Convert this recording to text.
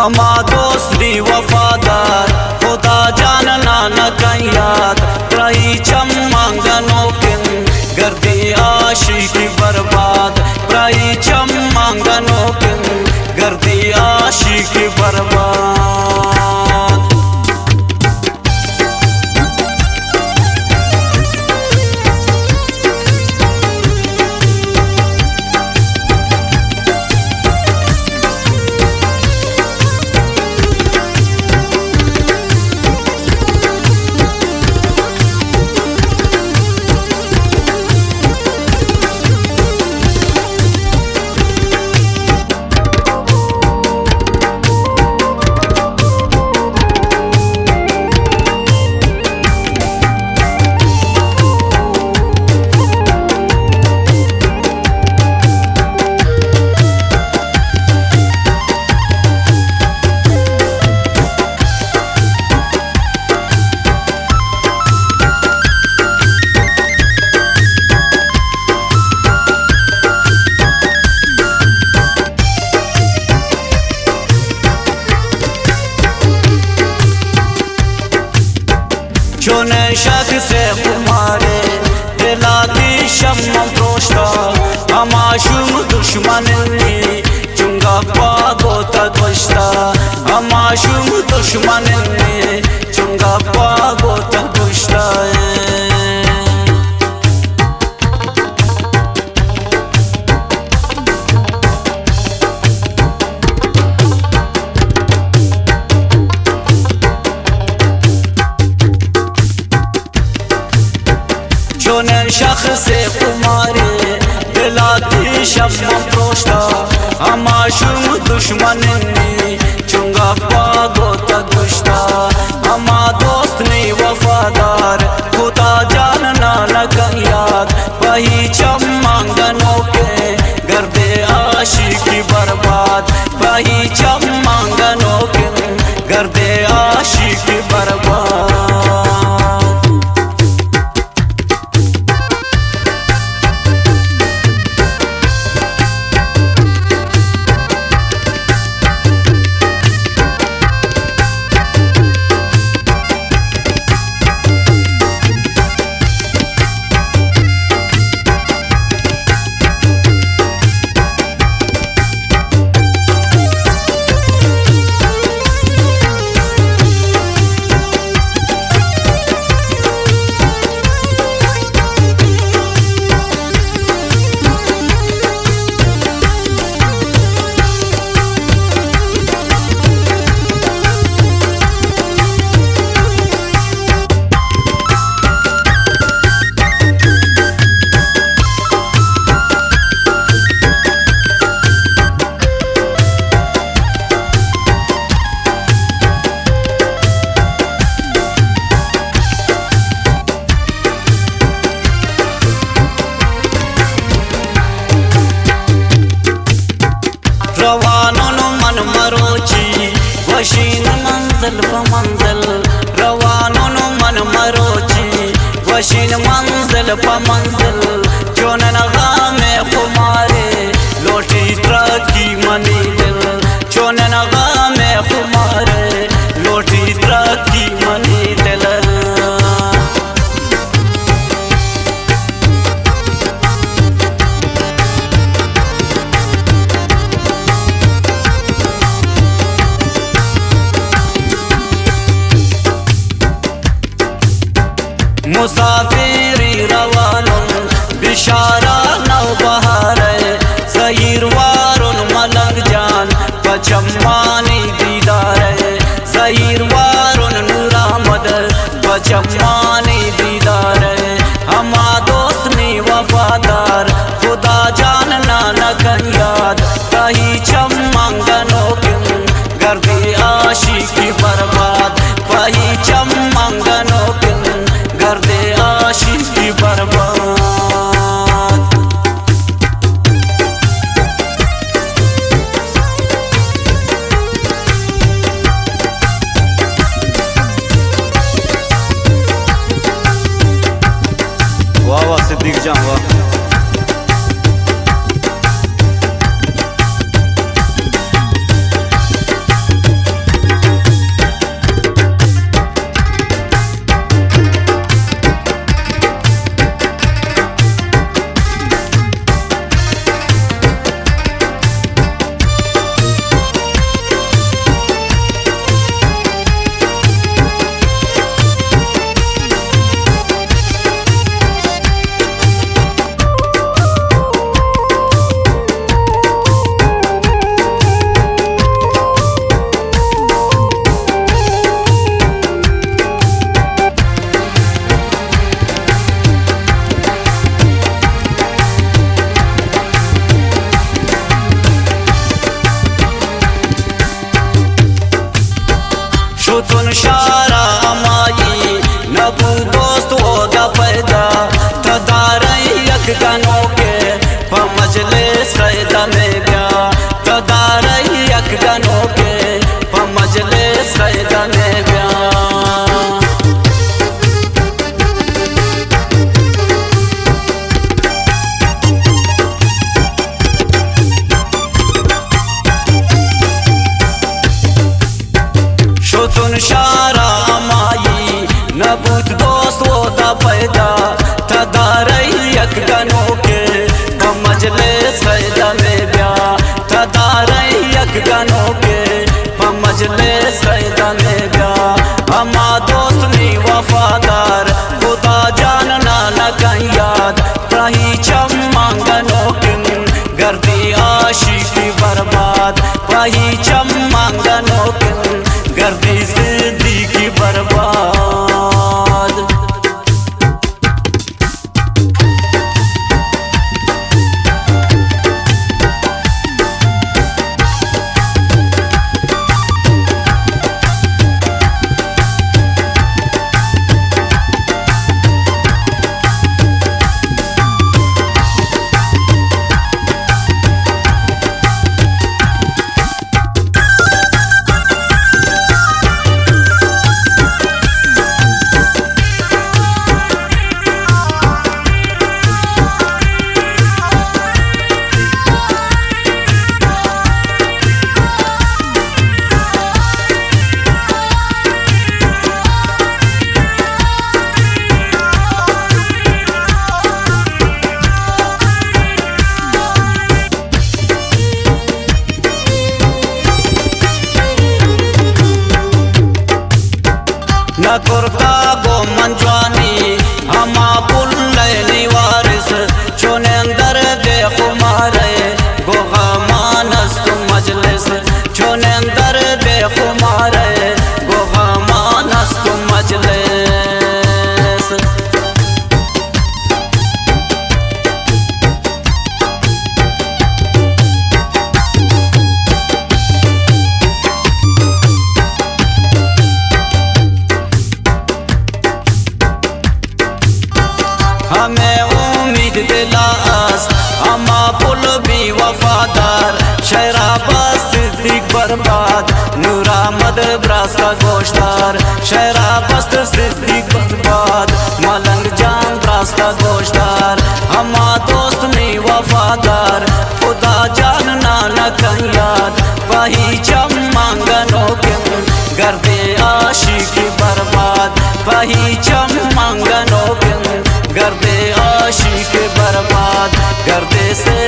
हमा दोस्त भी वफादार खुदा जानना न याद रही चमंगनों किन गर्दी आशिकी बर्बाद रही चमंगनों किन गर्दी आशिकी बर्बाद। चुने शक से कुमारे दिलाती शम्म प्रोष्टा हमाशुम दुश्मन ने चुंगा पागो तगुश्ता हमाशुम दुश्मन ने चुंगा पागो तगुश्ता। शख से कुमारे दिलाती शम्म प्रोष्टा हमाशुम दुश्मन ने चुंगा पागो तगुश्ता हमा दोस्त ने वफादार खुदा जानना न याद वही चमंगनों के गर्दे आशिकी बर्बाद वही चमंगनों के गर्दे आशिकी बर्बाद। रवानों मन मरोची वशीन मंजिल प मंजिल रवानों मन मरोची वशीन मंजिल प मंजिल चोनन गामे खुमारे लोटी तरक्की मनी दिल चोनन गामे खुमारे लोटी तरक्की मनी दिल। मुसाफिरी रवानुन बिशारा नव बहार ज़हीर वारुन मलंग जान बचम्मानी दीदार ज़हीर वारुन नूरामद बचम्मानी दीदार हमा दोस्त ने वफादार खुदा जानना न याद रही चमंगनों किन गर्दी आशिकी बर्बाद वही चमंगनों किन गर्दे आशिकी बर्बाद। वाह वाह सिद्दीक जान वाह। शुतुन शारा अमाई नबू दोस्त होगा पैदा तदारई यक गनों के पमजले सैदा में ब्या तदारई यक गनों के पमजले सैदा में ब्या शुतुन शारा अमाई नबूत दोस्त होता पैदा तदारई यक गनों के पमजले सैदा में ब्या तदारई यक गनों के पमजले सैदा में ब्या अमा दोस्त नी वफादार खुदा जानना न कहीं याद रही चमंगनों किन गर्दी आशिकी बर्बाद वही चमंगनों किन गर्दी जिंदगी बर्बाद न कुर्ता गो मंजवानी हमा पुल्ले निवारिस चोने अंदर दे खुमारे गो गमानस तु मजलिस चोने अंदर दे खुमारे गो गमानस तु मजलिस हमें उम्मीद दिलास अमा पुल भी वफादार शराबत सिद्दीक बर्बाद नूरामद ब्रास्ता गोश्तार शराबत सिद्दीक बर्बाद मलंग जान ब्रास्ता गोश्तार अमा दोस्त नहीं वफादार खुदा जानना न कहीं याद वही चमंगनों के गर्दे आशिकी बर्बाद वही चमंगनों के गर्दे आशिक बर्बाद गर्दे से